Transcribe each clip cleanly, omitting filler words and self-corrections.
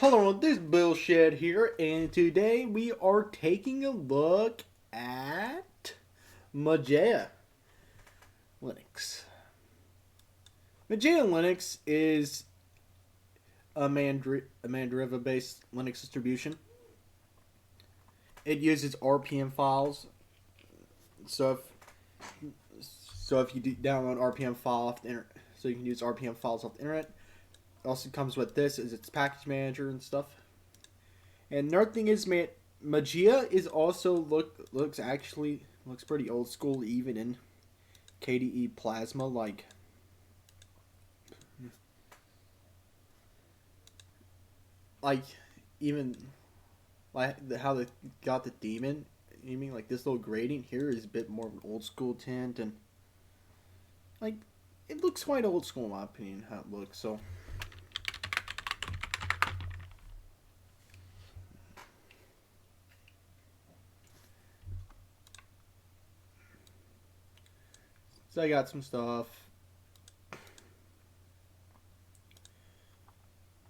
Hello, this is Buildershed here, and today we are taking a look at Mageia Linux. Mageia Linux is a Mandriva based Linux distribution. It uses RPM files, so if you download RPM file off the internet, so you can use RPM files off the internet. It also comes with this is its package manager and stuff. And another thing is, Mageia is also looks pretty old school even in KDE Plasma, like even like how they got the demon. You mean like this little grading here is a bit more of an old school tint, and like it looks quite old school in my opinion how it looks. So I got some stuff.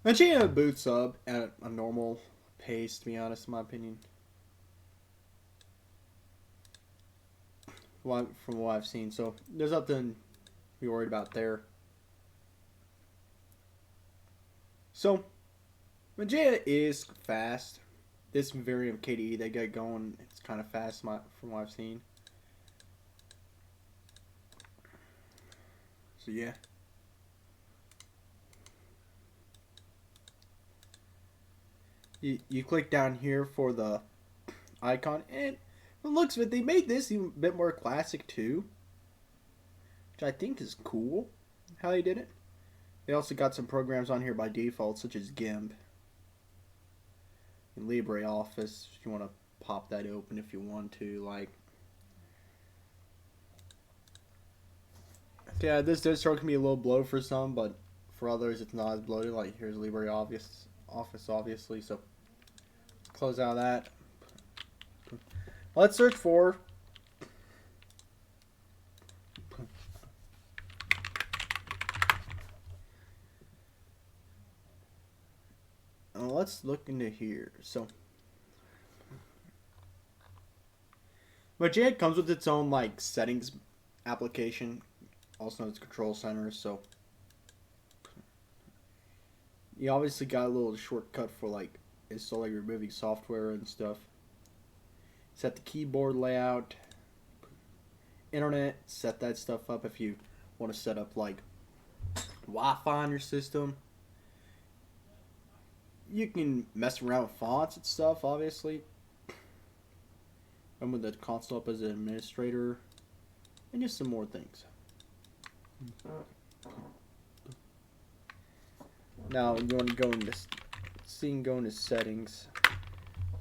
Mageia boots up at a normal pace, to be honest, in my opinion. From what I've seen, so there's nothing to be worried about there. So, Mageia is fast. This variant of KDE they get going, it's kind of fast from what I've seen. So yeah. You click down here for the icon, and from the looks of it, they made this even a bit more classic too, which I think is cool how they did it. They also got some programs on here by default, such as GIMP and LibreOffice, if you want to pop that open if you want to. Yeah, this distro can be a little bloated for some, but for others it's not as bloated. Like here's LibreOffice, obviously. So close out of that. Let's search for let's look into here. So Mageia comes with its own settings application, also known as control center. So you obviously got a little shortcut for installing, removing software and stuff. Set the keyboard layout, internet, set that stuff up if you want to set up Wi-Fi on your system. You can mess around with fonts and stuff, obviously. And with the console up as an administrator, and just some more things. Now you want to go into settings.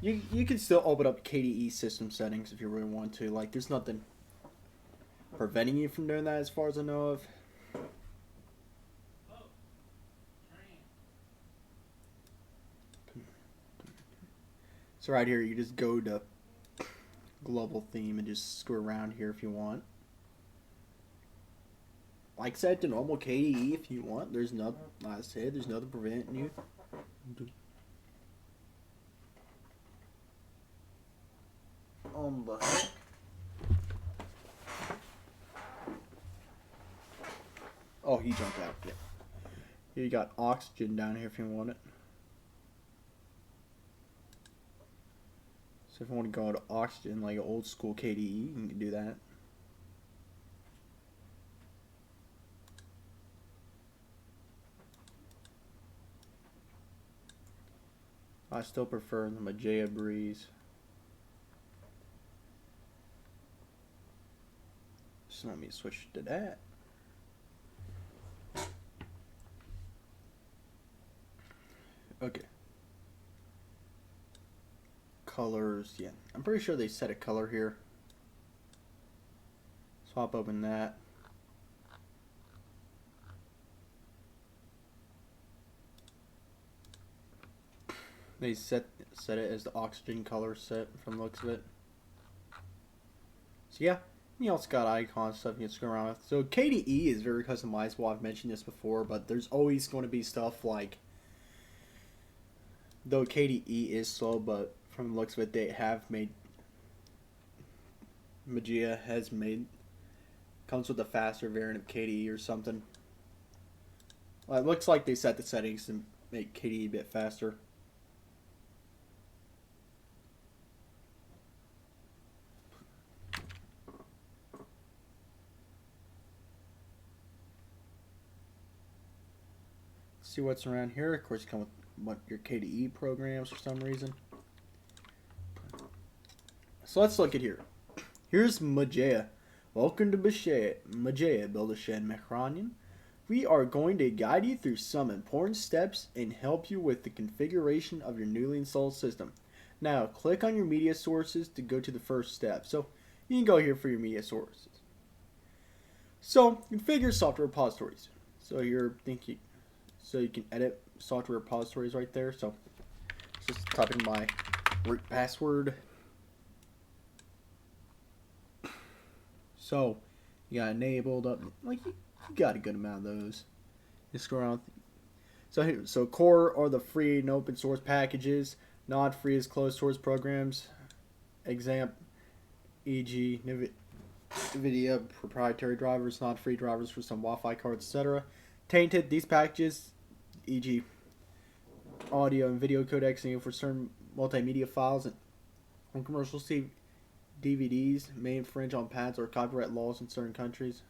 You can still open up KDE system settings if you really want to. There's nothing preventing you from doing that as far as I know of. So right here, you just go to global theme and just screw around here if you want. Set to normal KDE if you want. There's nothing, like I said, there's nothing preventing you. On the heck? Oh, he jumped out. Yeah. Here you got oxygen down here if you want it. So if you want to go to oxygen like an old school KDE, you can do that. I still prefer the Mageia Breeze. So let me switch to that. Okay. Colors, yeah. I'm pretty sure they set a color here. Swap open that. They set it as the oxygen color set from the looks of it. So yeah, you also got icons stuff you can screw around with. So KDE is very customizable. I've mentioned this before, but there's always going to be stuff like though KDE is slow, but from the looks of it, they have made Mageia has made comes with a faster variant of KDE or something. Well, it looks like they set the settings to make KDE a bit faster. See what's around here. Of course, you come with your KDE programs for some reason. So let's look at here. Here's Mageia. Welcome to Mageia, Buildershed Gaming. We are going to guide you through some important steps and help you with the configuration of your newly installed system. Now, click on your media sources to go to the first step. So, you can go here for your media sources. So, configure software repositories. So here, you can edit software repositories right there. So, just type in my root password. So, you got enabled up, like you got a good amount of those. Just scroll around. So here, so core are the free and open source packages. Not free is closed source programs. Example, e.g. NVIDIA proprietary drivers, not free drivers for some Wi-Fi cards, etc. Tainted, these packages, e.g. audio and video codexing for certain multimedia files and commercial DVDs may infringe on patents or copyright laws in certain countries.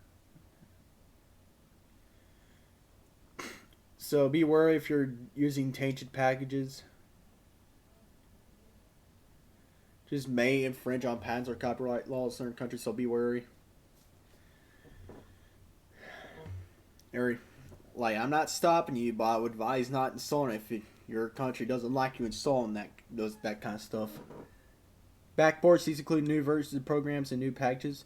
So be wary if you're using tainted packages. Just may infringe on patents or copyright laws in certain countries, so be wary. Like, I'm not stopping you, but I would advise not installing it if your country doesn't like you installing that kind of stuff. Backports, these include new versions of programs and new packages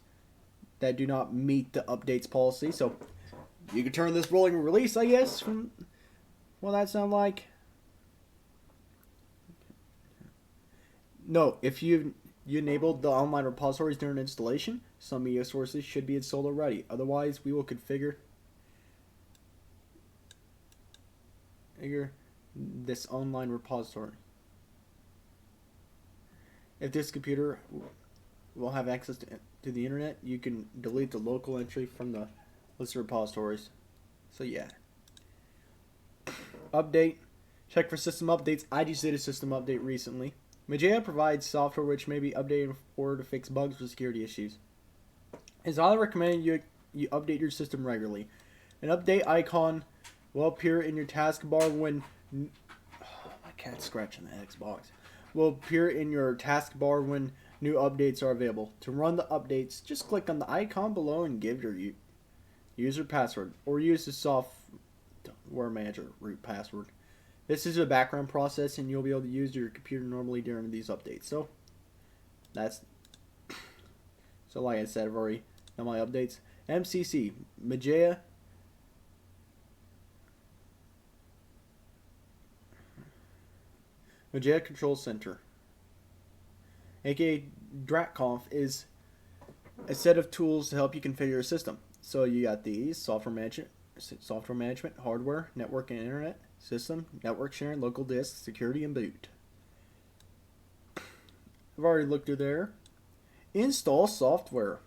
that do not meet the updates policy. So you can turn this rolling release, I guess, from what that sound like. No, if you enabled the online repositories during installation, some media sources should be installed already. Otherwise, we will configure this online repository. If this computer will have access to the internet, you can delete the local entry from the list of repositories. So yeah. Update. Check for system updates. I just did a system update recently. Mageia provides software which may be updated or to fix bugs or security issues. It's highly recommended you update your system regularly. An update icon will appear in your taskbar when... my cat's scratching the Xbox. Will appear in your taskbar when new updates are available. To run the updates, just click on the icon below and give your user password, or use the software manager root password. This is a background process, and you'll be able to use your computer normally during these updates. So like I said, I've already done my updates. MCC Mageia. Mageia Control Center, aka DRACConf, is a set of tools to help you configure your system. So you got these: software management, hardware, network and internet, system, network sharing, local disk, security, and boot. I've already looked through there. Install software.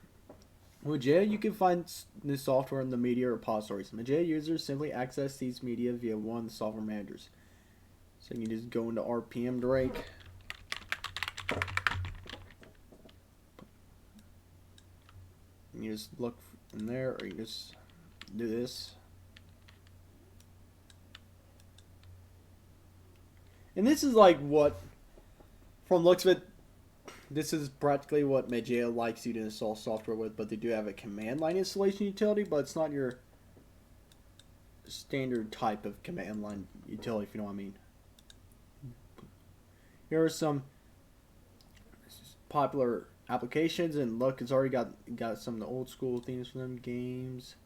Mageia, you can find the software in the media repositories. Mageia users simply access these media via one of the software managers. So you can just go into RPM Drake. You just look in there, or you just do this. And this is like what, from looks of it, this is practically what Mageia likes you to install software with, but they do have a command line installation utility, but it's not your standard type of command line utility, if you know what I mean. Here are some popular applications, and look, it's already got some of the old school themes for them. Games.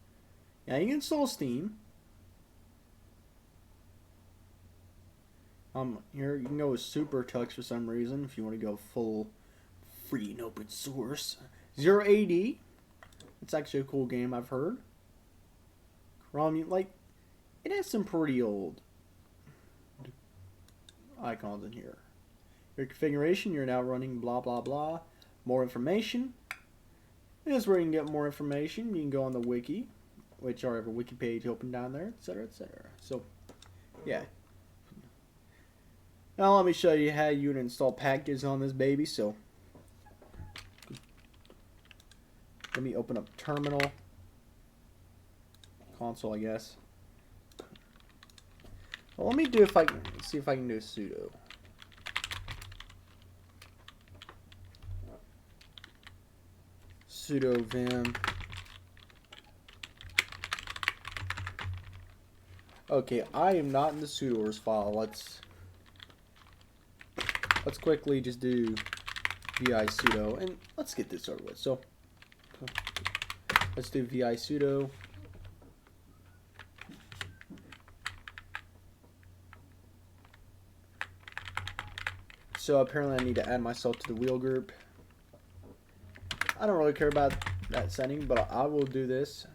Yeah, you can install Steam. Here you can go with Super Tux for some reason if you want to go full free and open source. Zero AD. It's actually a cool game, I've heard. Chrome, like, it has some pretty old. icons in here. Your configuration, you're now running blah blah blah. More information. This is where you can get more information. You can go on the wiki, which I have a wiki page open down there, etc., etc. So, yeah. Now let me show you how you would install packages on this baby. So, let me open up terminal, console, I guess. Well, let me do see if I can do a sudo. Sudo vim. Okay, I am not in the sudoers file. Let's quickly just do vi sudo and let's get this over with. So let's do vi sudo. So apparently I need to add myself to the wheel group. I don't really care about that setting, but I will do this.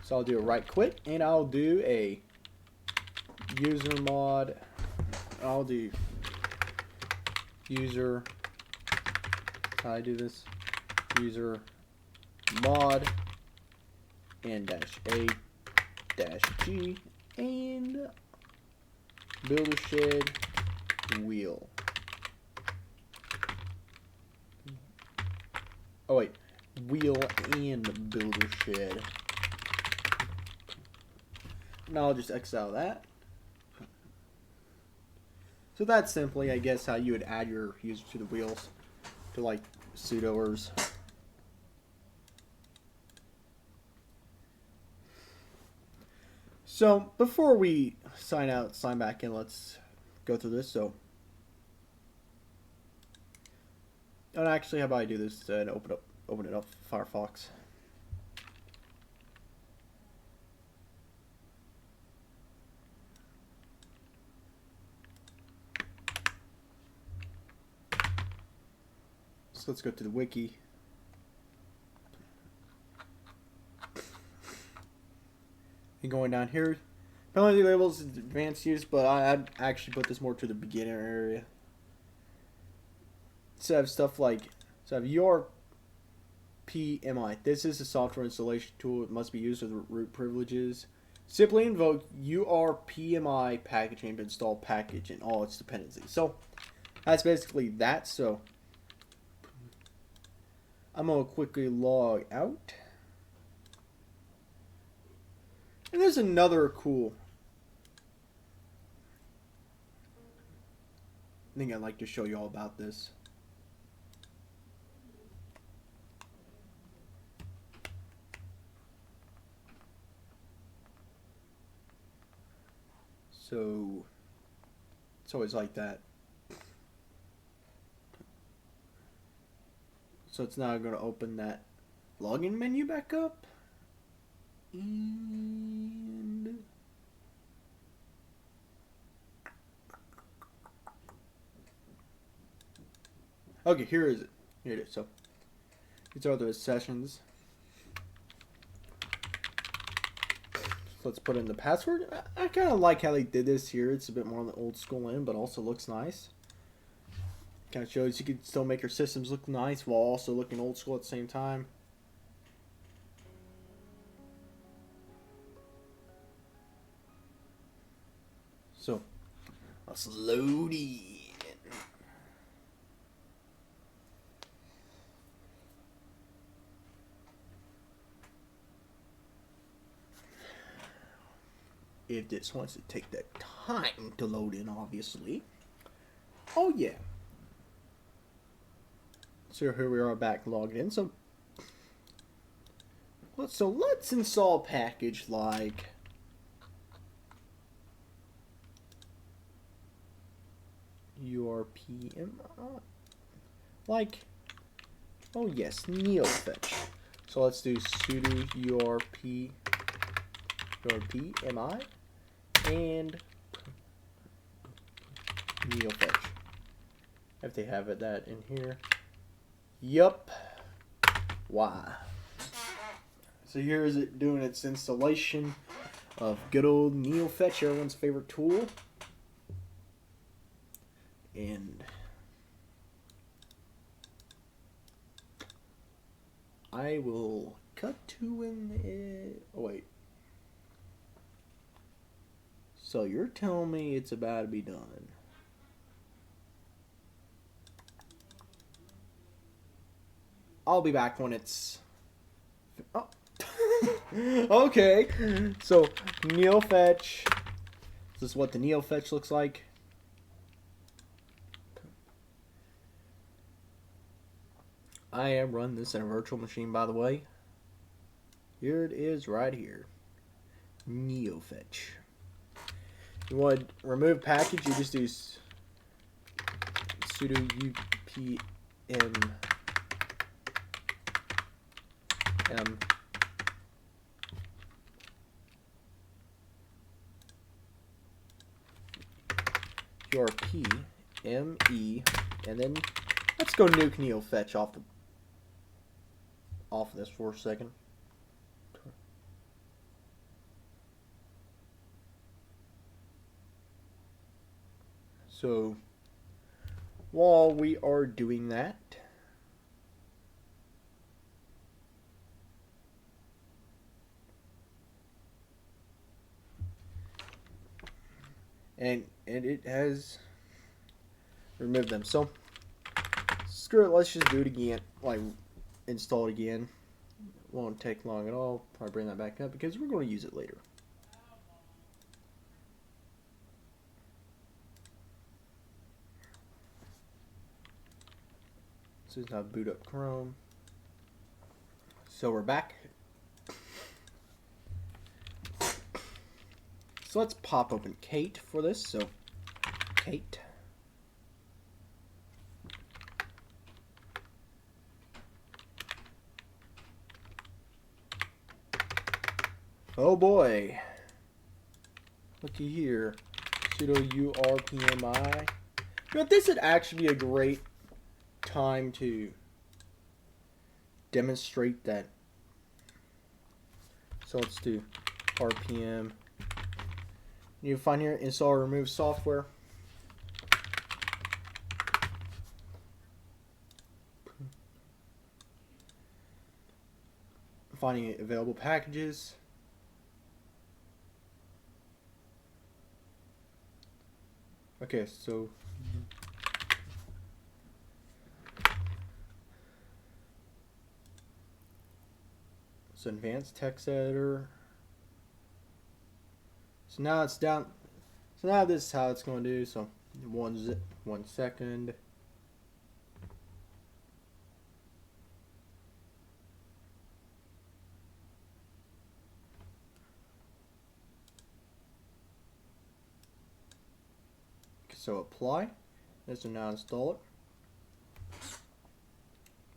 So I'll do a right click and I'll do a user mod. I'll do user, how do I do this? User mod and -a -g and Buildershed wheel. Oh wait, wheel and Buildershed. Now I'll just exile that. So that's simply, I guess, how you would add your user to the wheels, to like sudoers. So before we sign out, sign back in, let's go through this. So, and actually, how about I do this and open it up, Firefox. So let's go to the wiki. And going down here, penalty labels is advanced use, but I'd actually put this more to the beginner area. So I have stuff like, so I have your PMI. This is a software installation tool. It must be used with root privileges. Simply invoke URPMI package name to install package and all its dependencies. So that's basically that. So I'm going to quickly log out. And there's another cool thing I'd like to show you all about this. So it's always like that. So it's now going to open that login menu back up. And okay, here is it. Here it is. So these are the sessions. So let's put in the password. I kind of like how they did this here. It's a bit more on the old school end, but also looks nice. Kind of shows you can still make your systems look nice while also looking old school at the same time. So let's load in. If this wants to take the time to load in, obviously. Oh yeah. So here we are back logged in. So let's install a package like URPMI. Like, oh yes, neofetch. So let's do sudo URPMI and neofetch. If they have that in here. Yup. Why? So here is it doing its installation of good old NeoFetch, everyone's favorite tool. And I will cut to when oh wait. So you're telling me it's about to be done. I'll be back when it's... Oh. Okay. So, NeoFetch. This is what the NeoFetch looks like. I am running this in a virtual machine, by the way. Here it is right here. NeoFetch. You want to remove package, you just do sudo upm urp me, and then let's go nuke NeoFetch off of this for a second. So while we are doing that, and it has removed them. So screw it, let's just do it again, like install it again. Won't take long at all. Probably bring that back up because we're going to use it later. So it's not boot up Chrome. So we're back. So let's pop open Kate for this. So Kate. Oh boy. Looky here. Sudo urpmi. You know, this would actually be a great time to demonstrate that. So let's do RPM. You find here install or remove software. Finding available packages. Okay, so advanced text editor. So now it's down. So now this is how it's going to do. So 1 second. So apply. This will now install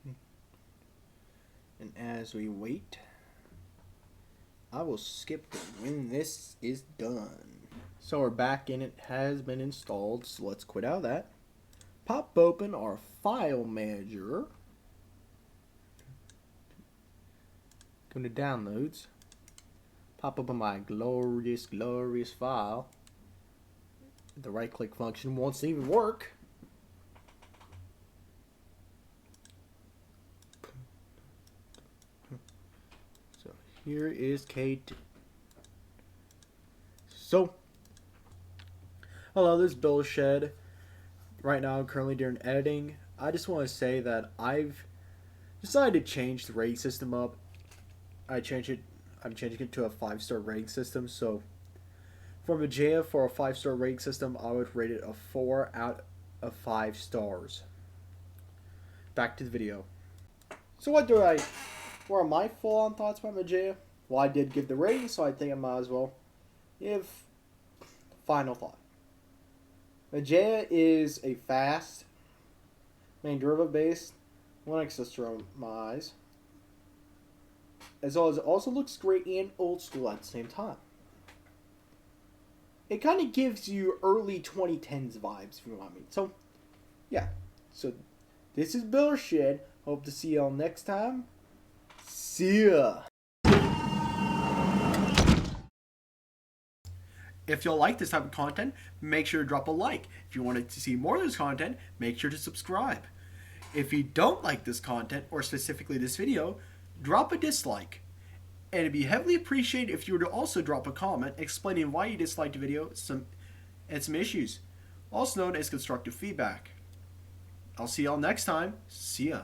it. And as we wait, I will skip when this is done. So we're back and it has been installed. So let's quit out of that. Pop open our file manager. Go to downloads. Pop open my glorious file. The right click function won't even work. So here is Kate. So hello, this is Buildershed. Right now I'm currently doing editing. I just want to say that I've decided to change the rating system up. I'm changing it to a 5-star rating system. So for Mageia, for a 5-star rating system, I would rate it a 4 out of 5 stars. Back to the video. So what are my full-on thoughts about Mageia? Well, I did give the rating, so I think I might as well give final thought. Mageia is a fast, Mandriva based Linux system in my eyes. As well as it also looks great and old school at the same time. It kind of gives you early 2010s vibes, if you know what I mean. So, yeah. So, this is Buildershed. Hope to see y'all next time. See ya. If you'll like this type of content, make sure to drop a like. If you wanted to see more of this content, make sure to subscribe. If you don't like this content, or specifically this video, drop a dislike. And it'd be heavily appreciated if you were to also drop a comment explaining why you disliked the video and some issues, also known as constructive feedback. I'll see y'all next time. See ya.